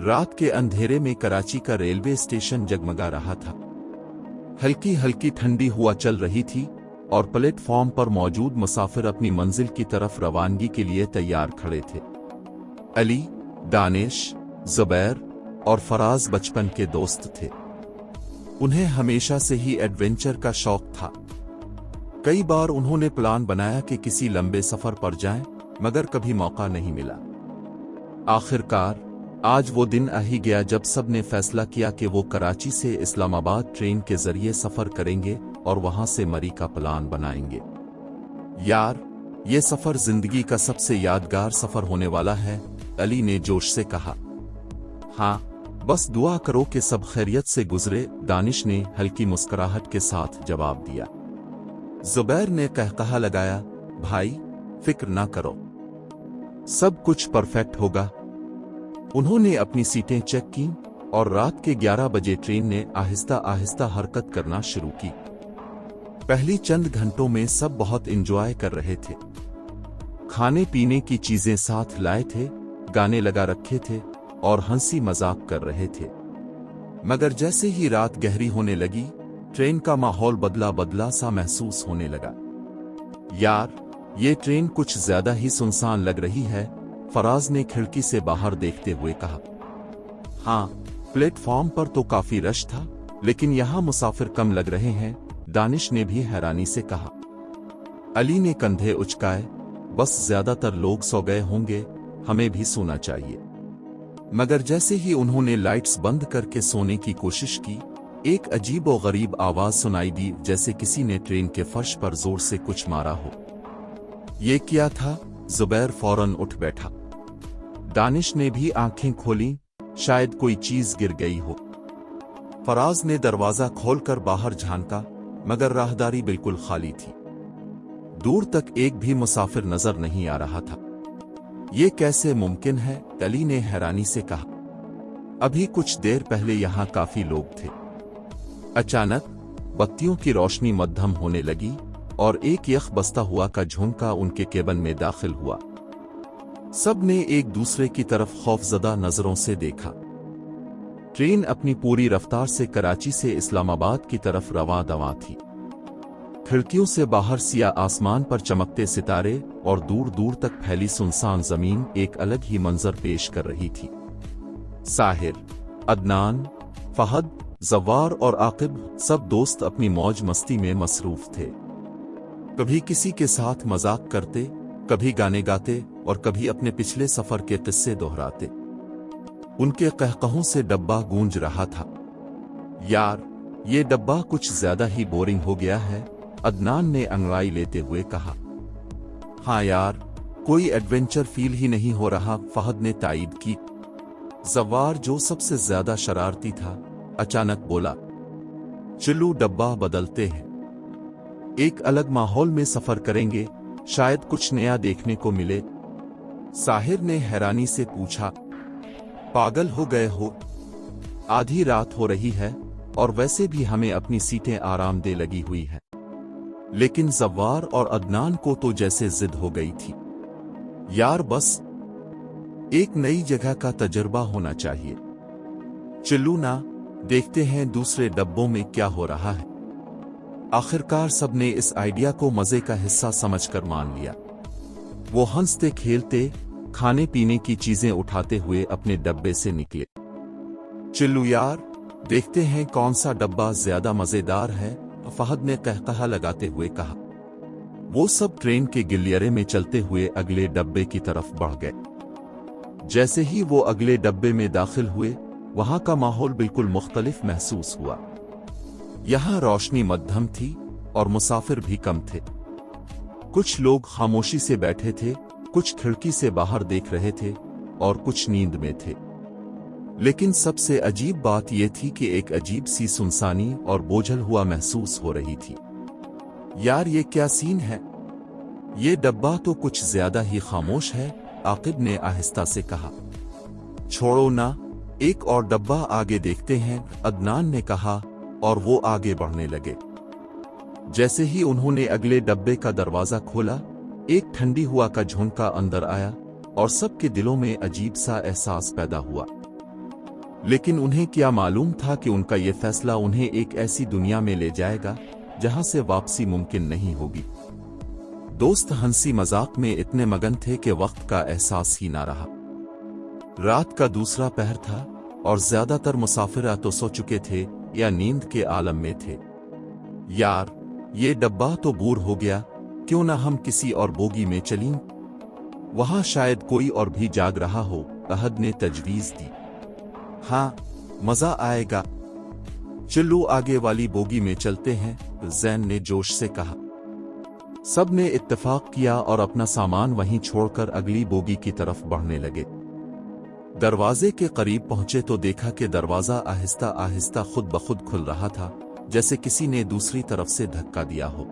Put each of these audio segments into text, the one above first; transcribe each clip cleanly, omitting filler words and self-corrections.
रात के अंधेरे में कराची का रेलवे स्टेशन जगमगा रहा था। हल्की हल्की ठंडी हवा चल रही थी और प्लेटफॉर्म पर मौजूद मुसाफिर अपनी मंजिल की तरफ रवानगी के लिए तैयार खड़े थे। अली, दानिश, जुबैर और फराज बचपन के दोस्त थे। उन्हें हमेशा से ही एडवेंचर का शौक था। कई बार उन्होंने प्लान बनाया कि किसी लंबे सफर पर जाएं, मगर कभी मौका नहीं मिला। आखिरकार आज वो दिन आ ही गया जब सब ने फैसला किया कि वो कराची से इस्लामाबाद ट्रेन के जरिए सफर करेंगे और वहां से मरी का प्लान बनाएंगे। यार, ये सफर जिंदगी का सबसे यादगार सफर होने वाला है, अली ने जोश से कहा। हाँ, बस दुआ करो कि सब खैरियत से गुजरे, दानिश ने हल्की मुस्कुराहट के साथ जवाब दिया। जुबैर ने कहकहा लगाया, भाई फिक्र ना करो, सब कुछ परफेक्ट होगा। उन्होंने अपनी सीटें चेक की और रात के 11 बजे ट्रेन ने आहिस्ता आहिस्ता हरकत करना शुरू की। पहली चंद घंटों में सब बहुत एंजॉय कर रहे थे। खाने पीने की चीजें साथ लाए थे, गाने लगा रखे थे और हंसी मजाक कर रहे थे। मगर जैसे ही रात गहरी होने लगी, ट्रेन का माहौल बदला बदला सा महसूस होने लगा। यार, ये ट्रेन कुछ ज्यादा ही सुनसान लग रही है, फराज ने खिड़की से बाहर देखते हुए कहा। हाँ, प्लेटफॉर्म पर तो काफी रश था, लेकिन यहाँ मुसाफिर कम लग रहे हैं, दानिश ने भी हैरानी से कहा। अली ने कंधे उचकाए, बस ज्यादातर लोग सो गए होंगे, हमें भी सोना चाहिए। मगर जैसे ही उन्होंने लाइट्स बंद करके सोने की कोशिश की, एक अजीब और गरीब आवाज सुनाई दी, जैसे किसी ने ट्रेन के फर्श पर जोर से कुछ मारा हो। ये क्या था? जुबैर फौरन उठ बैठा। दानिश ने भी आंखें खोलीं, शायद कोई चीज गिर गई हो। फराज ने दरवाजा खोलकर बाहर झांका, मगर राहदारी बिल्कुल खाली थी। दूर तक एक भी मुसाफिर नजर नहीं आ रहा था। ये कैसे मुमकिन है? अली ने हैरानी से कहा। अभी कुछ देर पहले यहां काफी लोग थे। अचानक बत्तियों की रोशनी मध्यम होने लगी और एक यख बसता हुआ का झोंका उनके केबिन में दाखिल हुआ। सब ने एक दूसरे की तरफ खौफजदा नजरों से देखा। ट्रेन अपनी पूरी रफ्तार से कराची से इस्लामाबाद की तरफ रवां दवां थी। खिड़कियों से बाहर सिया आसमान पर चमकते सितारे और दूर दूर तक फैली सुनसान जमीन एक अलग ही मंजर पेश कर रही थी। साहिर, अदनान, फहद, जवार और आकिब सब दोस्त अपनी मौज मस्ती में मसरूफ थे। कभी किसी के साथ मजाक करते, कभी गाने गाते और कभी अपने पिछले सफर के किस्से दोहराते। उनके कहकहों से डब्बा गूंज रहा था। यार, ये डब्बा कुछ ज्यादा ही बोरिंग हो गया है, अदनान ने अंगड़ाई लेते हुए कहा। हाँ यार, कोई एडवेंचर फील ही नहीं हो रहा, फहद ने तायीद की। जवार, जो सबसे ज्यादा शरारती था, अचानक बोला, चलो डब्बा बदलते हैं, एक अलग माहौल में सफर करेंगे, शायद कुछ नया देखने को मिले। साहिर ने हैरानी से पूछा, पागल हो गए हो? आधी रात हो रही है और वैसे भी हमें अपनी सीटें आरामदेह लगी हुई है। लेकिन जवार और अदनान को तो जैसे जिद हो गई थी। यार, बस एक नई जगह का तजुर्बा होना चाहिए। चलो ना, देखते हैं दूसरे डब्बों में क्या हो रहा है। आखिरकार सबने इस आइडिया को मजे का हिस्सा समझकर मान लिया। वो हंसते खेलते, खाने पीने की चीजें उठाते हुए अपने डब्बे से निकले। चलो यार, देखते हैं कौन सा डब्बा ज्यादा मजेदार है, फहद ने कहकहा लगाते हुए कहा। वो सब ट्रेन के गिलियरे में चलते हुए अगले डब्बे की तरफ बढ़ गए। जैसे ही वो अगले डब्बे में दाखिल हुए, वहां का माहौल बिल्कुल मुख्तलिफ महसूस हुआ। यहां रोशनी मध्यम थी और मुसाफिर भी कम थे। कुछ लोग खामोशी से बैठे थे, कुछ खिड़की से बाहर देख रहे थे और कुछ नींद में थे। लेकिन सबसे अजीब बात यह थी कि एक अजीब सी सुनसानी और बोझल हुआ महसूस हो रही थी। यार, ये क्या सीन है? ये डब्बा तो कुछ ज्यादा ही खामोश है, आकिब ने आहिस्ता से कहा। छोड़ो ना, एक और डब्बा आगे देखते हैं, अदनान ने कहा और वो आगे बढ़ने लगे। जैसे ही उन्होंने अगले डब्बे का दरवाजा खोला, एक ठंडी हवा का झोंका अंदर आया और सबके दिलों में अजीब सा एहसास पैदा हुआ। लेकिन उन्हें क्या मालूम था कि उनका ये फैसला उन्हें एक ऐसी दुनिया में ले जाएगा जहां से वापसी मुमकिन नहीं होगी। दोस्त हंसी मजाक में इतने मगन थे कि वक्त का एहसास ही ना रहा। रात का दूसरा पहर था और ज्यादातर मुसाफिर या तो सो चुके थे या नींद के आलम में थे। यार, ये डब्बा तो बोर हो गया, क्यों ना हम किसी और बोगी में चलें? वहां शायद कोई और भी जाग रहा हो, अहद ने तजवीज दी। हाँ, मजा आएगा। चलो आगे वाली बोगी में चलते हैं, जैन ने जोश से कहा। सब ने इत्तेफाक किया और अपना सामान वहीं छोड़कर अगली बोगी की तरफ बढ़ने लगे। दरवाजे के करीब पहुंचे तो देखा कि दरवाजा आहिस्ता आहिस्ता खुद ब खुद खुल रहा था, जैसे किसी ने दूसरी तरफ से धक्का दिया हो।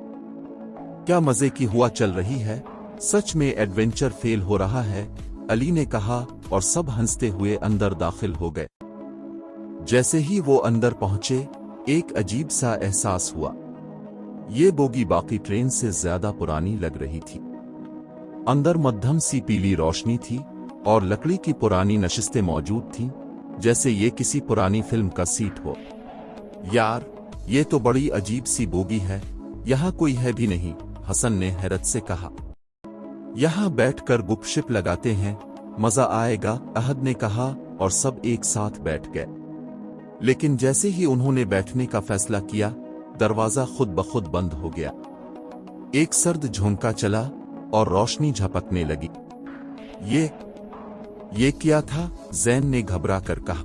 क्या मजे की हुआ चल रही है, सच में एडवेंचर फेल हो रहा है, अली ने कहा और सब हंसते हुए अंदर दाखिल हो गए। जैसे ही वो अंदर पहुंचे, एक अजीब सा एहसास हुआ। ये बोगी बाकी ट्रेन से ज्यादा पुरानी लग रही थी। अंदर मध्यम सी पीली रोशनी थी और लकड़ी की पुरानी नशिस्तें मौजूद थीं, जैसे ये किसी पुरानी फिल्म का सीट हो। यार, ये तो बड़ी अजीब सी बोगी है, यहाँ कोई है भी नहीं, हसन ने हैरत से कहा। यहाँ बैठकर गुपशप लगाते हैं, मजा आएगा, अहद ने कहा और सब एक साथ बैठ गए। लेकिन जैसे ही उन्होंने बैठने का फैसला किया, दरवाजा खुद ब खुद बंद हो गया। एक सर्द झोंका चला और रोशनी झपकने लगी। ये क्या था? जैन ने घबरा कर कहा।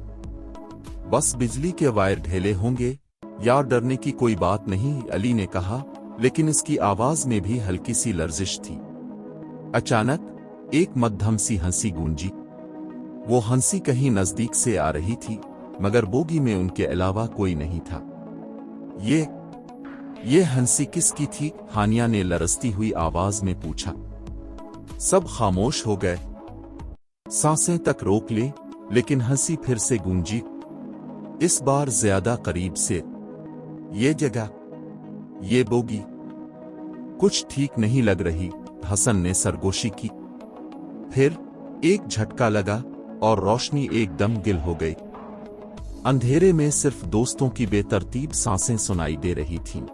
बस बिजली के वायर ढेले होंगे, यार डरने की कोई बात नहीं, अली ने कहा, लेकिन इसकी आवाज में भी हल्की सी लर्जिश थी। अचानक एक मध्यम सी हंसी गूंजी। वो हंसी कहीं नजदीक से आ रही थी, मगर बोगी में उनके अलावा कोई नहीं था। ये हंसी किसकी थी? हानिया ने लरजती हुई आवाज में पूछा। सब खामोश हो गए। सांसें तक रोक ली, लेकिन हंसी फिर से गूंजी, इस बार ज्यादा करीब से। ये जगह, ये बोगी कुछ ठीक नहीं लग रही, हसन ने सरगोशी की। फिर एक झटका लगा और रोशनी एकदम गिल हो गई। अंधेरे में सिर्फ दोस्तों की बेतरतीब सांसें सुनाई दे रही थीं।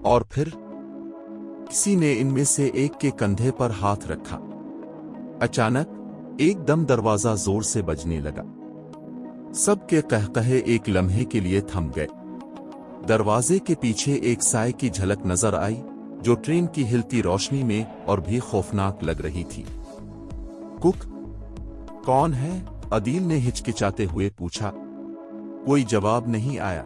और फिर किसी ने इनमें से एक के कंधे पर हाथ रखा। अचानक एकदम दरवाजा जोर से बजने लगा। सबके कहकहे एक लम्हे के लिए थम गए। दरवाजे के पीछे एक साए की झलक नजर आई, जो ट्रेन की हिलती रोशनी में और भी खौफनाक लग रही थी। कुक, कौन है? अदील ने हिचकिचाते हुए पूछा। कोई जवाब नहीं आया,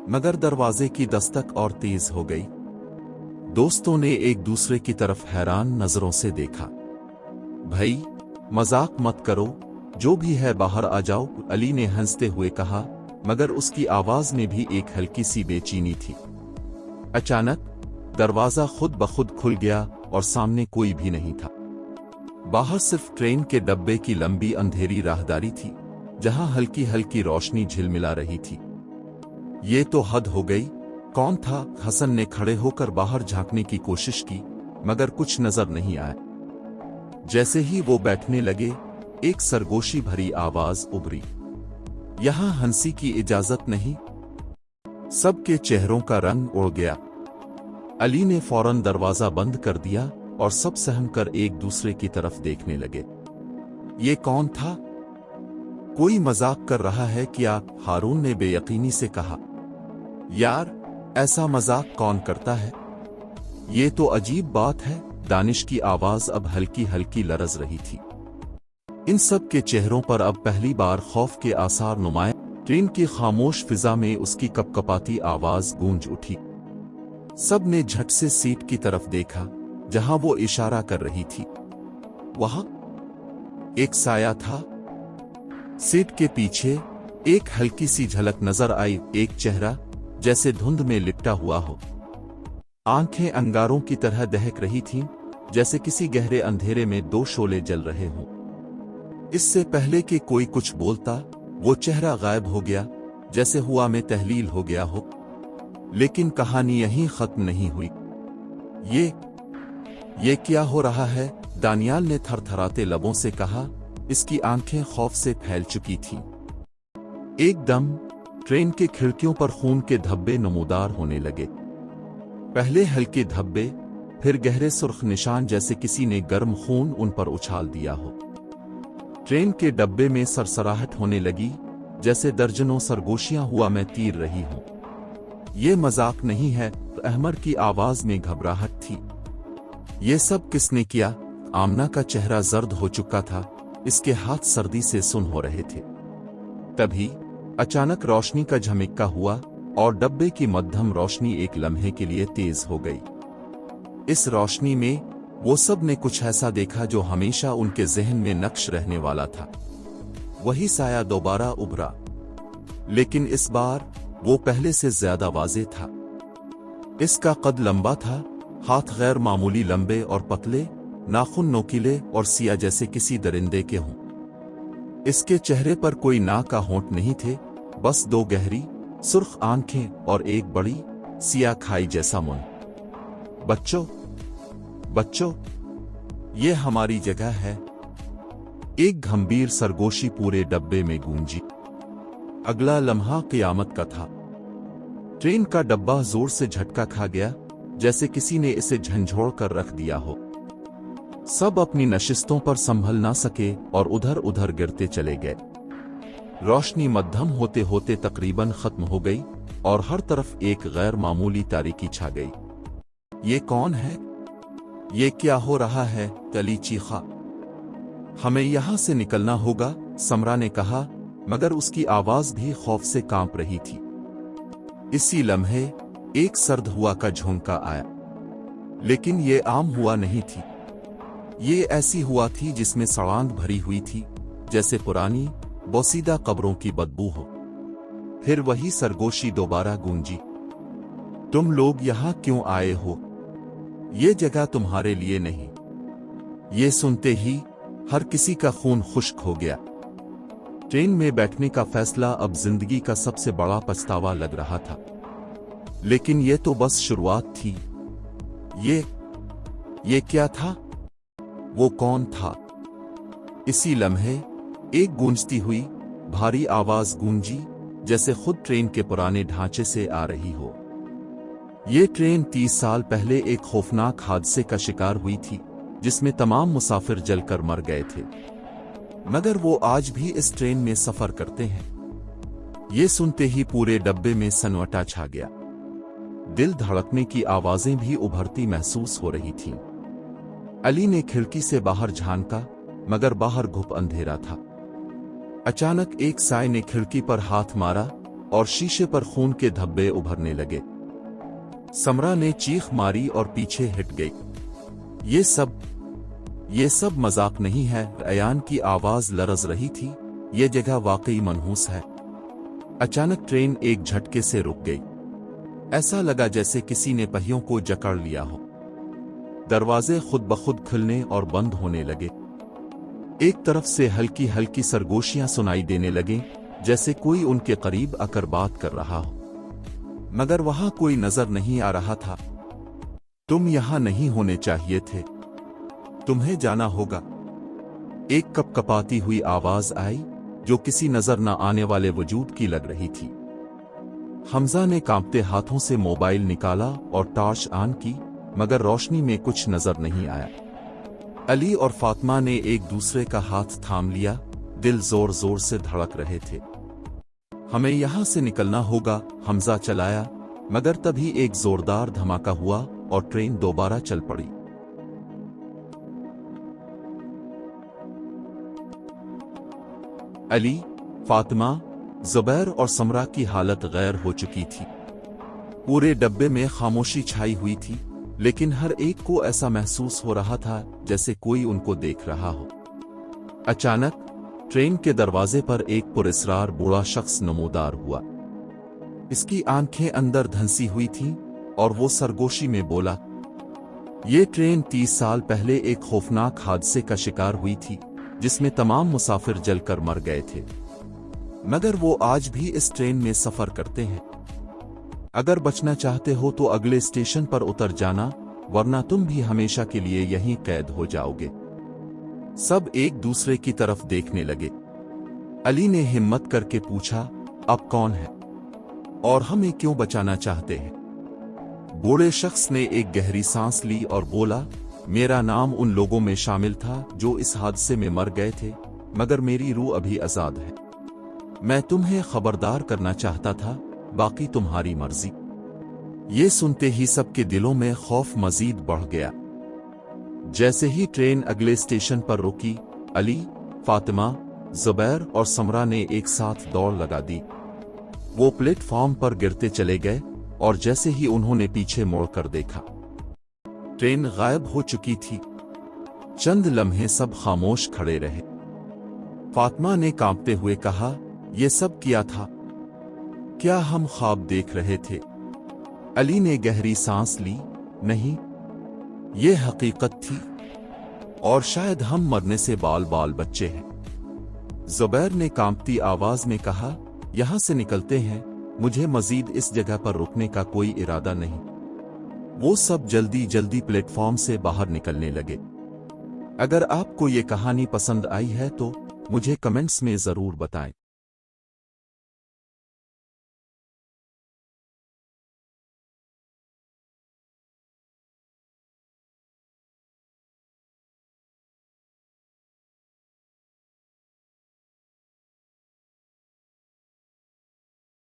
मगर दरवाजे की दस्तक और तेज हो गई। दोस्तों ने एक दूसरे की तरफ हैरान नजरों से देखा। भाई, मजाक मत करो, जो भी है बाहर आ जाओ, अली ने हंसते हुए कहा, मगर उसकी आवाज में भी एक हल्की सी बेचैनी थी। अचानक दरवाजा खुद ब खुद खुल गया और सामने कोई भी नहीं था। बाहर सिर्फ ट्रेन के डब्बे की लंबी अंधेरी राहदारी थी, जहां हल्की हल्की रोशनी झिलमिला रही थी। ये तो हद हो गई, कौन था? हसन ने खड़े होकर बाहर झांकने की कोशिश की, मगर कुछ नजर नहीं आया। जैसे ही वो बैठने लगे, एक सरगोशी भरी आवाज उभरी। यहां हंसी की इजाजत नहीं। सबके चेहरों का रंग उड़ गया। अली ने फौरन दरवाजा बंद कर दिया और सब सहम कर एक दूसरे की तरफ देखने लगे। ये कौन था? कोई मजाक कर रहा है क्या? हारून ने बेयकीनी से कहा। यार, ऐसा मजाक कौन करता है? ये तो अजीब बात है, दानिश की आवाज अब हल्की हल्की लरज रही थी। इन सब के चेहरों पर अब पहली बार खौफ के आसार नुमाया। ट्रेन की खामोश फिजा में उसकी कपकपाती आवाज गूंज उठी। सब ने झट से सीट की तरफ देखा, जहां वो इशारा कर रही थी। वहां एक साया था। सीट के पीछे एक हल्की सी झलक नजर आई, एक चेहरा जैसे धुंध में लिपटा हुआ हो। आंखें अंगारों की तरह दहक रही थीं, जैसे किसी गहरे अंधेरे में दो शोले जल रहे हों। इससे पहले कि कोई कुछ बोलता, वो चेहरा गायब हो गया, जैसे हुआ में तहलील हो गया हो। लेकिन कहानी यहीं खत्म नहीं हुई। ये क्या हो रहा है? दानियाल ने थरथराते लबों से कहा। इसकी आंखें खौफ से फैल चुकी थीं। एकदम ट्रेन के खिड़कियों पर खून के धब्बे नमूदार होने लगे। पहले हल्के धब्बे, फिर गहरे सुर्ख निशान, जैसे किसी ने गर्म खून उन पर उछाल दिया हो। ट्रेन के डब्बे में सरसराहट होने लगी, जैसे दर्जनों सरगोशियां हुआ में तीर रही हूं। ये मजाक नहीं है, अहमर की आवाज में घबराहट थी। ये सब किसने किया? आमना का चेहरा जर्द हो चुका था, इसके हाथ सर्दी से सुन हो रहे थे। तभी अचानक रोशनी का झमिक्का हुआ और डब्बे की मध्यम रोशनी एक लम्हे के लिए तेज हो गई। इस रोशनी में वो सब ने कुछ ऐसा देखा जो हमेशा उनके जहन में नक्श रहने वाला था। वही साया दोबारा उभरा, लेकिन इस बार वो पहले से ज्यादा वाज़ेह था। इसका कद लंबा था, हाथ गैर मामूली लंबे और पतले, नाखून नोकीले और सिया जैसे किसी दरिंदे के हों। इसके चेहरे पर कोई नाक का होंठ नहीं थे, बस दो गहरी सुर्ख आंखें और एक बड़ी सिया खाई जैसा मुंह। बच्चों, बच्चों, ये हमारी जगह है। एक गंभीर सरगोशी पूरे डब्बे में गूंजी। अगला लम्हा क़यामत का था। ट्रेन का डब्बा जोर से झटका खा गया, जैसे किसी ने इसे झंझोड़ कर रख दिया हो। सब अपनी नशिस्तों पर संभल ना सके और उधर उधर गिरते चले गए। रोशनी मध्यम होते होते तकरीबन खत्म हो गई और हर तरफ एक गैर मामूली तारीकी छा गई। ये कौन है? ये क्या हो रहा है? तली चीखा। हमें यहां से निकलना होगा, समरा ने कहा, मगर उसकी आवाज भी खौफ से कांप रही थी। इसी लम्हे एक सर्द हुआ का झोंका आया, लेकिन ये आम हुआ नहीं थी। ये ऐसी हुआ थी जिसमें सड़ांध भरी हुई थी, जैसे पुरानी बोसीदा कब्रों की बदबू हो। फिर वही सरगोशी दोबारा गूंजी। तुम लोग यहां क्यों आए हो? ये जगह तुम्हारे लिए नहीं। ये सुनते ही हर किसी का खून खुश्क हो गया। ट्रेन में बैठने का फैसला अब जिंदगी का सबसे बड़ा पछतावा लग रहा था, लेकिन ये तो बस शुरुआत थी। ये क्या था? वो कौन था? इसी लम्हे एक गूंजती हुई भारी आवाज गूंजी, जैसे खुद ट्रेन के पुराने ढांचे से आ रही हो। ये ट्रेन 30 साल पहले एक खौफनाक हादसे का शिकार हुई थी, जिसमें तमाम मुसाफिर जलकर मर गए थे, मगर वो आज भी इस ट्रेन में सफर करते हैं। ये सुनते ही पूरे डब्बे में सन्नाटा छा गया। दिल धड़कने की आवाजें भी उभरती महसूस हो रही थीं। अली ने खिड़की से बाहर झांका, मगर बाहर घुप अंधेरा था। अचानक एक साय ने खिड़की पर हाथ मारा और शीशे पर खून के धब्बे उभरने लगे। समरा ने चीख मारी और पीछे हट गई। ये सब मजाक नहीं है, अयान की आवाज लरज रही थी। ये जगह वाकई मनहूस है। अचानक ट्रेन एक झटके से रुक गई। ऐसा लगा जैसे किसी ने पहियों को जकड़ लिया हो। दरवाजे खुद ब खुद खुलने और बंद होने लगे। एक तरफ से हल्की हल्की सरगोशियां सुनाई देने लगे, जैसे कोई उनके करीब आकर बात कर रहा हो, मगर वहां कोई नजर नहीं आ रहा था। तुम यहां नहीं होने चाहिए थे, तुम्हें जाना होगा। एक कपकपाती हुई आवाज आई, जो किसी नजर न आने वाले वजूद की लग रही थी। हमजा ने कांपते हाथों से मोबाइल निकाला और टॉर्च ऑन की, मगर रोशनी में कुछ नजर नहीं आया। अली और फातिमा ने एक दूसरे का हाथ थाम लिया, दिल जोर जोर से धड़क रहे थे। हमें यहां से निकलना होगा, हमजा चलाया, मगर तभी एक जोरदार धमाका हुआ और ट्रेन दोबारा चल पड़ी। अली, फातिमा, जुबैर और समरा की हालत गैर हो चुकी थी। पूरे डब्बे में खामोशी छाई हुई थी, लेकिन हर एक को ऐसा महसूस हो रहा था जैसे कोई उनको देख रहा हो। अचानक ट्रेन के दरवाजे पर एक पुरस्रार बूढ़ा शख्स नमूदार हुआ। इसकी आंखें अंदर धंसी हुई थीं और वो सरगोशी में बोला, ये ट्रेन 30 साल पहले एक खौफनाक हादसे का शिकार हुई थी, जिसमें तमाम मुसाफिर जलकर मर गए थे, मगर वो आज भी इस ट्रेन में सफर करते हैं। अगर बचना चाहते हो तो अगले स्टेशन पर उतर जाना, वरना तुम भी हमेशा के लिए यहीं कैद हो जाओगे। सब एक दूसरे की तरफ देखने लगे। अली ने हिम्मत करके पूछा, अब कौन है और हमें क्यों बचाना चाहते हैं? बूढ़े शख्स ने एक गहरी सांस ली और बोला, मेरा नाम उन लोगों में शामिल था जो इस हादसे में मर गए थे, मगर मेरी रूह अभी आजाद है। मैं तुम्हें खबरदार करना चाहता था, बाकी तुम्हारी मर्जी। ये सुनते ही सबके दिलों में खौफ मजीद बढ़ गया। जैसे ही ट्रेन अगले स्टेशन पर रुकी, अली, फातिमा, जुबैर और समरा ने एक साथ दौड़ लगा दी। वो प्लेटफॉर्म पर गिरते चले गए और जैसे ही उन्होंने पीछे मुड़कर देखा, ट्रेन गायब हो चुकी थी। चंद लम्हे सब खामोश खड़े रहे। फातिमा ने कांपते हुए कहा, यह सब क्या था? क्या हम ख्वाब देख रहे थे? अली ने गहरी सांस ली, नहीं, ये हकीकत थी, और शायद हम मरने से बाल बाल बच्चे हैं। जुबैर ने कांपती आवाज में कहा, यहां से निकलते हैं, मुझे मजीद इस जगह पर रुकने का कोई इरादा नहीं। वो सब जल्दी जल्दी प्लेटफॉर्म से बाहर निकलने लगे। अगर आपको ये कहानी पसंद आई है तो मुझे कमेंट्स में जरूर बताएं।